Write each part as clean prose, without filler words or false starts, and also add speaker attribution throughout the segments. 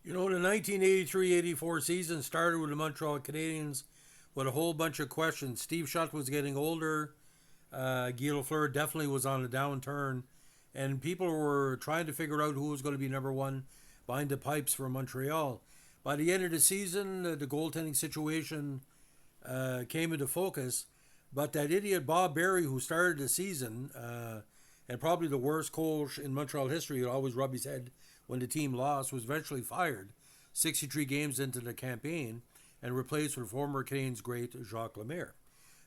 Speaker 1: You know, the 1983-84 season started with the Montreal Canadiens with a whole bunch of questions. Steve Shutt was getting older. Guy Lafleur definitely was on a downturn. And people were trying to figure out who was going to be number one behind the pipes for Montreal. By the end of the season, the goaltending situation came into focus. But that idiot Bob Berry, who started the season, and probably the worst coach in Montreal history, who always rub his head when the team lost, was eventually fired 63 games into the campaign and replaced with former Canadiens great Jacques Lemaire.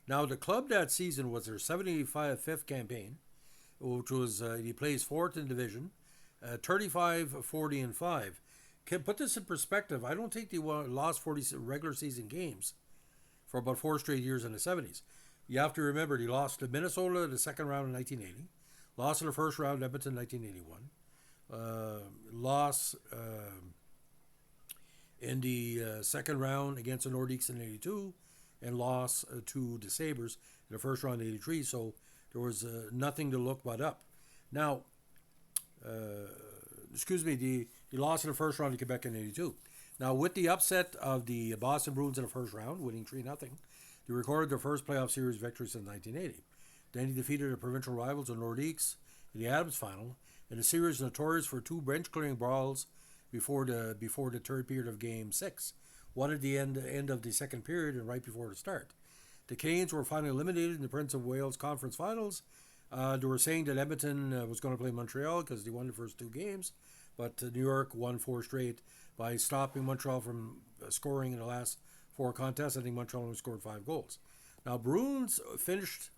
Speaker 1: Now, the club that season was their 75th campaign, which was he placed fourth in division, 35, 40, and 5. Can put this in perspective. I don't think they lost 40 regular season games for about four straight years in the 70s. You have to remember they lost to Minnesota in the second round in 1980, lost in the first round in Edmonton in 1981, lost in the second round against the Nordiques in 82, and lost to the Sabres in the first round in 83. So there was nothing to look but up. Now, the lost in the first round to Quebec in 82. Now, with the upset of the Boston Bruins in the first round, winning 3-0, they recorded their first playoff series victory since 1980. Then he defeated the provincial rivals, the Nordiques, in the Adams final, and the series notorious for two bench-clearing brawls before the third period of Game 6. One at the end of the second period and right before the start. The Canadiens were finally eliminated in the Prince of Wales Conference Finals. They were saying that Edmonton was going to play Montreal because they won the first two games, but New York won four straight by stopping Montreal from scoring in the last four contests. I think Montreal only scored 5 goals. Now, Bruins finished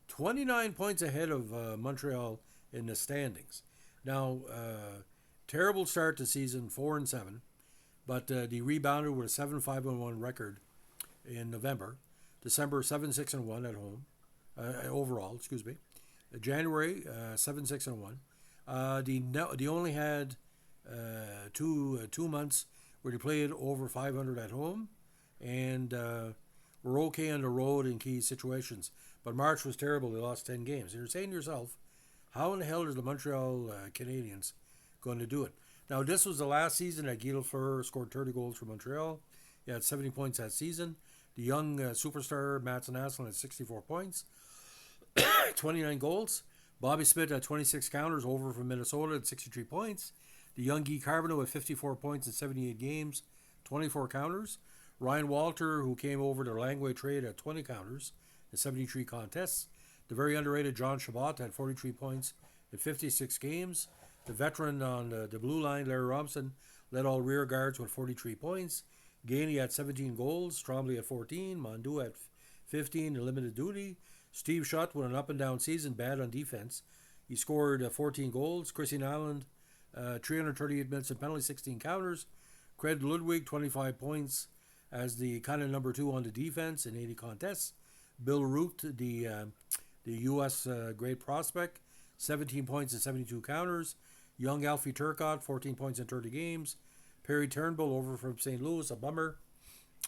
Speaker 1: 29 points ahead of Montreal in the standings. Now, terrible start to season, 4-7, but they rebounded with a 7-5-1 record in November. December 7-6-1 at home, overall. Excuse me. January 7-6-1. They only had two months where they played over 500 at home, and were okay on the road in key situations. But March was terrible. They lost 10 games. And you're saying to yourself, how in the hell are the Montreal Canadiens going to do it? Now, this was the last season that Guy Lafleur scored 30 goals for Montreal. He had 70 points that season. The young superstar Mats Naslund had 64 points, 29 goals. Bobby Smith had 26 counters over from Minnesota at 63 points. The young Guy Carbonneau had 54 points in 78 games, 24 counters. Ryan Walter, who came over to Langway trade, had 20 counters in 73 contests. The very underrated John Chabot had 43 points in 56 games. The veteran on the blue line, Larry Robson, led all rear guards with 43 points. Gainey had 17 goals. Trombley had 14. Mondu had 15 in limited duty. Steve Shutt with an up-and-down season, bad on defense. He scored 14 goals. Christian Island, 338 minutes of penalty, 16 counters. Craig Ludwig, 25 points as the kind of number 2 on the defense in 80 contests. Bill Root, the U.S. great prospect, 17 points and 72 counters. Young Alfie Turcotte, 14 points in 30 games. Perry Turnbull over from St. Louis, a bummer,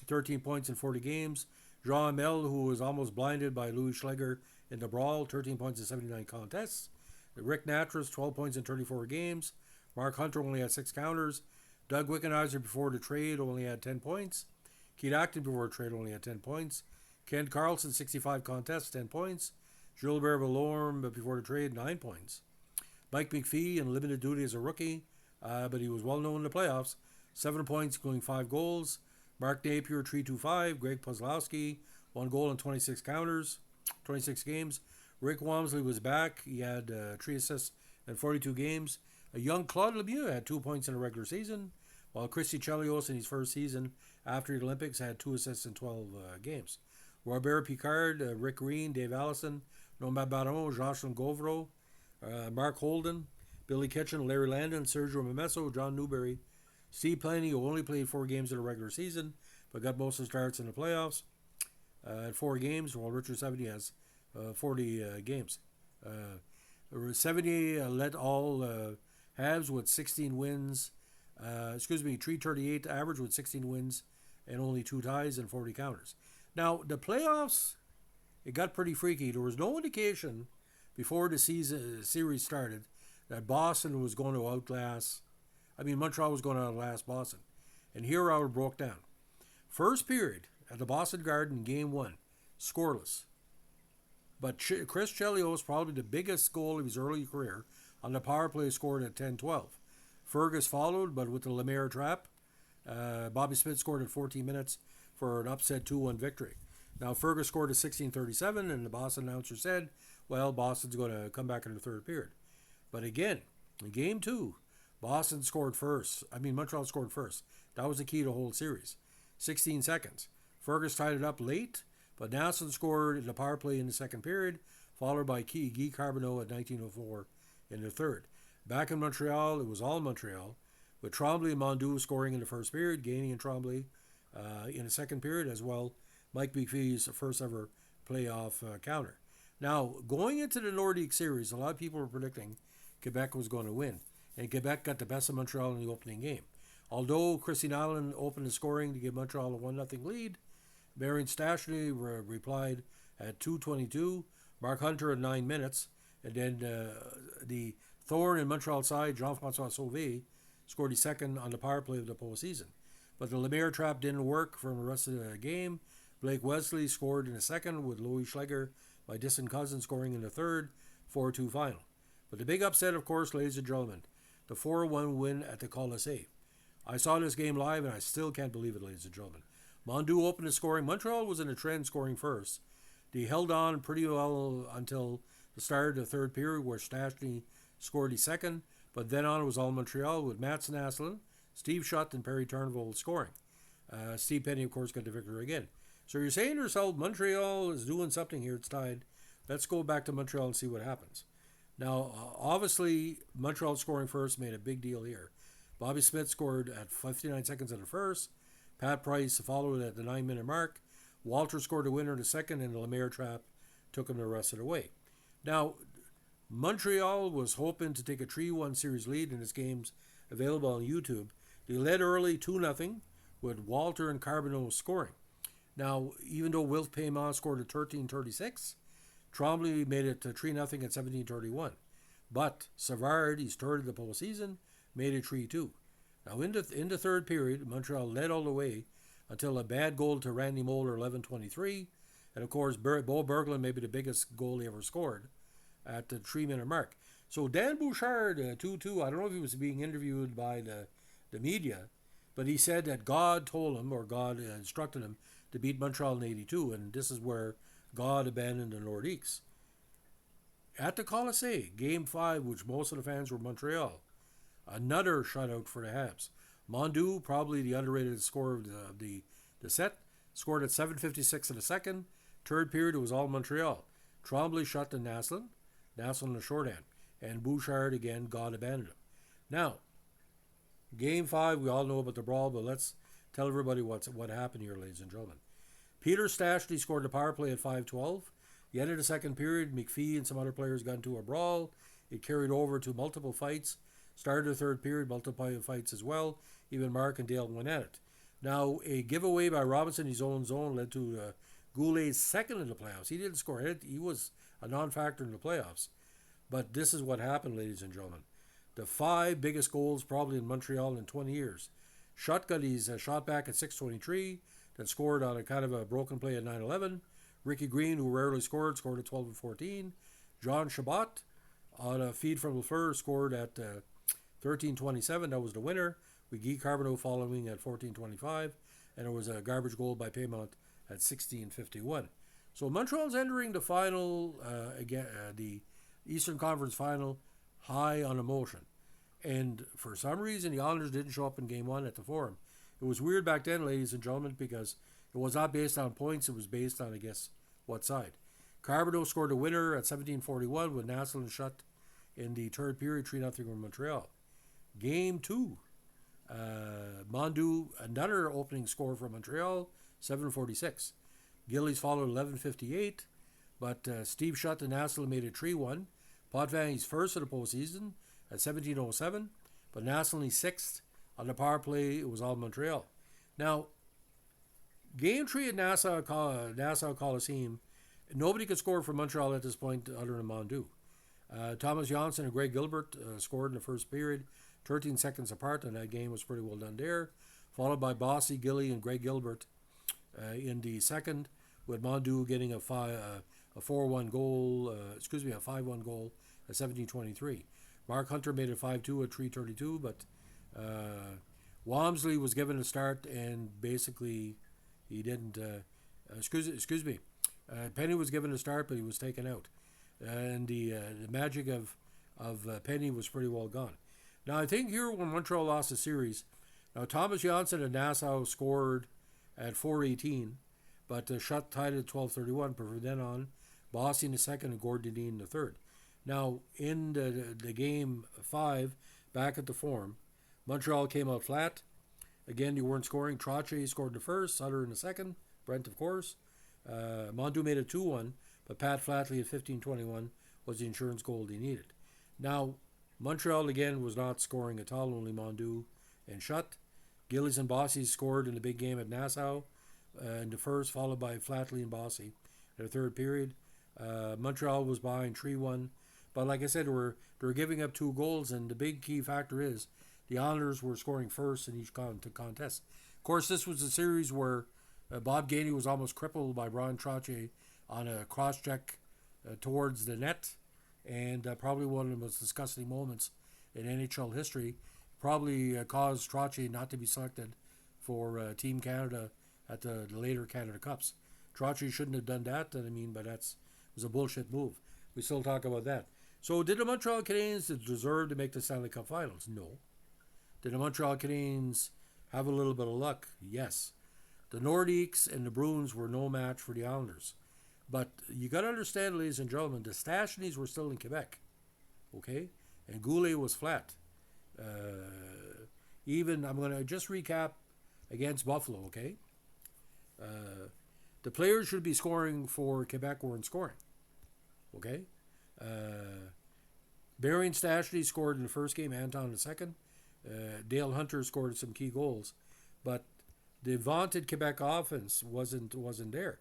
Speaker 1: 13 points in 40 games. Jean Hamel, who was almost blinded by Louis Schlegel in the brawl, 13 points in 79 contests. Rick Natras, 12 points in 34 games. Mark Hunter only had 6 counters. Doug Wickenheiser before the trade only had 10 points. Keith Acton before the trade only had 10 points. Ken Carlson, 65 contests, 10 points. Gilbert Villorme before the trade, 9 points. Mike McPhee in limited duty as a rookie, but he was well known in the playoffs. 7 points, including 5 goals. Mark Napier, 3-2-5. Greg Puslowski, 1 goal and 26 counters, 26 games. Rick Walmsley was back. He had 3 assists in 42 games. A young Claude Lemieux had 2 points in the regular season, while Christy Chelios in his first season after the Olympics had 2 assists in 12 games. Robert Picard, Rick Green, Dave Allison, Norman Baron, Jocelyn Govro, Mark Holden, Billy Kitchen, Larry Landon, Sergio Momesso, John Newberry, Steve Planey, who only played 4 games in the regular season, but got most of the starts in the playoffs at 4 games, while Richard 70 has 40 games. 70 led all Habs with 16 wins, 338 average with 16 wins and only 2 ties and 40 counters. Now, the playoffs, it got pretty freaky. There was no indication before the series started that Boston was going to outlast Montreal was going to outlast Boston. And here how it broke down. First period at the Boston Garden, Game 1, scoreless. But Chris Chelios, probably the biggest goal of his early career, on the power play scored at 10-12. Fergus followed, but with the Lemaire trap, Bobby Smith scored at 14 minutes for an upset 2-1 victory. Now, Fergus scored at 16:37, and the Boston announcer said, well, Boston's going to come back in the third period. But again, in Game 2, Montreal scored first. That was the key to the whole series. 16 seconds. Fergus tied it up late, but Naslund scored in the power play in the second period, followed by Guy Carbonneau at 19:04 in the third. Back in Montreal, it was all Montreal, with Tremblay and Mondeau scoring in the first period, Gainey and Tremblay in the second period, as well Mike McPhee's first ever playoff counter. Now, going into the Nordique series, a lot of people were predicting Quebec was going to win, and Quebec got the best of Montreal in the opening game. Although Christine Allen opened the scoring to give Montreal a 1-0 lead, Marion Stastny replied at 2:22, Mark Hunter at 9 minutes, and then the thorn in Montreal side, Jean-Francois Sauvé, scored his second on the power play of the postseason. But the Lemaire trap didn't work for the rest of the game. Blake Wesley scored in the second, with Louis Schlegel by distant cousin scoring in the third, 4-2 final. But the big upset, of course, ladies and gentlemen, the 4-1 win at the Colisée. I saw this game live, and I still can't believe it, ladies and gentlemen. Mondeau opened the scoring. Montreal was in a trend scoring first. They held on pretty well until the start of the third period, where Stastny scored his second, but then on it was all Montreal, with Mats Naslund, Steve Shutt, and Perry Turnbull scoring. Steve Penny, of course, got the victory again. So you're saying to yourself, Montreal is doing something here. It's tied. Let's go back to Montreal and see what happens. Now, obviously, Montreal scoring first made a big deal here. Bobby Smith scored at 59 seconds in the first. Pat Price followed at the 9-minute mark. Walter scored a winner in the second, and the Lemaire trap took him the rest of the way. Now, Montreal was hoping to take a 3-1 series lead in this game's available on YouTube. They led early 2-0 with Walter and Carbonneau scoring. Now, even though Wilf Payman scored at 13:36, Tremblay made it 3-0 at 17:31. But Savard, he's third in the postseason, made it 3-2. Now, in the third period, Montreal led all the way until a bad goal to Randy Moller, 11:23. And, of course, Bo Berglund, maybe the biggest goal he ever scored, at the 3-minute mark. So Dan Bouchard, 2-2, I don't know if he was being interviewed by the media, but he said that God told him, or God instructed him, to beat Montreal in 82, and this is where God abandoned the Nordiques. At the Colisée, Game 5, which most of the fans were Montreal, another shutout for the Habs. Mondeau, probably the underrated scorer of the set, scored at 7:56 in the second. Third period, it was all Montreal. Tremblay shut to Naslund in the shorthand. And Bouchard, again, God abandoned him. Now, Game 5, we all know about the brawl, but let's tell everybody what happened here, ladies and gentlemen. Peter Stastny scored the power play at 5:12. The end of the second period, McPhee and some other players got into a brawl. It carried over to multiple fights. Started the third period, multiple fights as well. Even Mark and Dale went at it. Now, a giveaway by Robinson in his own zone led to Goulet's second in the playoffs. He didn't score. He was a non-factor in the playoffs. But this is what happened, ladies and gentlemen. The 5 biggest goals probably in Montreal in 20 years. Shutt got his shot back at 6:23, then scored on a kind of a broken play at 9:11. Ricky Green, who rarely scored at 12:14. John Chabot, on a feed from Lafleur, scored at 13:27. That was the winner, with Guy Carbonneau following at 14:25. And there was a garbage goal by Paymont at 16:51. So Montreal's entering the final, the Eastern Conference final, high on emotion. And for some reason, the Islanders didn't show up in Game 1 at the Forum. It was weird back then, ladies and gentlemen, because it was not based on points. It was based on, I guess, what side. Carbonneau scored a winner at 17:41 with Naslund shut in the third period, 3-0 from Montreal. Game 2, Mondeau, another opening score for Montreal, 7:46. Gillies followed 11:58, but Steve Shutt and Naslund made it 3-1. Potvin, first of the postseason at 17:07, but Naslund sixth. On the power play, it was all Montreal. Now, Game 3 at Nassau Coliseum, nobody could score for Montreal at this point other than Mondeau. Thomas Johnson and Greg Gilbert scored in the first period. 13 seconds apart, and that game was pretty well done there. Followed by Bossy, Gilly, and Greg Gilbert in the second, with Mondu getting a 4-1 goal, a 5-1 goal at 17:23. Mark Hunter made it 5-2 at 3:32, but Walmsley was given a start, and basically he didn't. Penny was given a start, but he was taken out, and the magic of Penny was pretty well gone. Now I think here when Montreal lost the series, now Thomas Janssen and Nassau scored at 4:18, but Shutt tied at 12:31. But from then on, Bossy in the second and Gordon Dean in the third. Now in the game 5, back at the Forum, Montreal came out flat. Again, you weren't scoring. Trottier scored in the first, Sutter in the second, Brent of course. Mondu made it 2-1, but Pat Flatley at 15:21 was the insurance goal he needed. Now, Montreal again was not scoring at all, only Mondu and Shutt. Gillies and Bossy scored in the big game at Nassau in the first, followed by Flatley and Bossy in the third period. Montreal was behind 3-1, but like I said, they were giving up 2 goals, and the big key factor is the Islanders were scoring first in each contest. Of course, this was a series where Bob Gainey was almost crippled by Brian Trottier on a cross-check towards the net, and probably one of the most disgusting moments in NHL history. Probably caused Trottier not to be selected for Team Canada at the later Canada Cups. Trottier shouldn't have done that, but it was a bullshit move. We still talk about that. So did the Montreal Canadiens deserve to make the Stanley Cup Finals? No. Did the Montreal Canadiens have a little bit of luck? Yes. The Nordiques and the Bruins were no match for the Islanders. But you got to understand, ladies and gentlemen, the Stachny's were still in Quebec. Okay? And Goulet was flat. I'm going to just recap against Buffalo, okay? The players should be scoring for Quebec weren't scoring. Okay? Barry and Stachny scored in the first game, Anton in the second. Dale Hunter scored some key goals. But the vaunted Quebec offense wasn't there.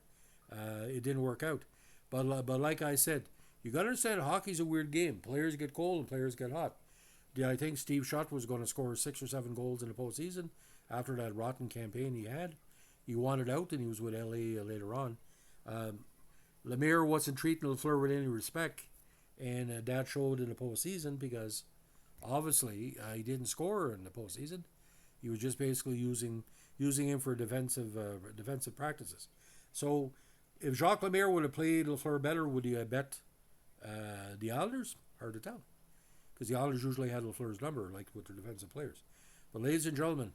Speaker 1: It didn't work out. But like I said, you got to understand hockey's a weird game. Players get cold and players get hot. I think Steve Shutt was going to score 6 or 7 goals in the postseason after that rotten campaign he had. He wanted out, and he was with LA later on. Lemaire wasn't treating Lafleur with any respect, and that showed in the postseason because obviously he didn't score in the postseason. He was just basically using him for defensive practices. So if Jacques Lemaire would have played Lafleur better, would he have bet the Islanders? Hard to tell, because the Islanders usually had Lafleur's number, like with their defensive players. But ladies and gentlemen,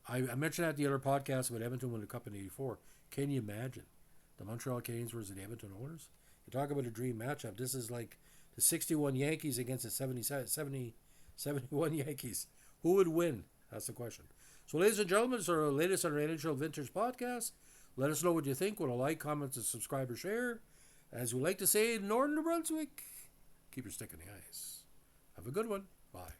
Speaker 1: I mentioned at the other podcast about Edmonton winning the Cup in '84. Can you imagine the Montreal Canadiens versus the Edmonton Oilers? You talk about a dream matchup. This is like the 61 Yankees against the 71 Yankees. Who would win? That's the question. So, ladies and gentlemen, this is our latest on our NHL Vintage podcast. Let us know what you think. Want to like, comment, and subscribe or share. As we like to say in Northern New Brunswick, keep your stick in the ice. Have a good one. Bye.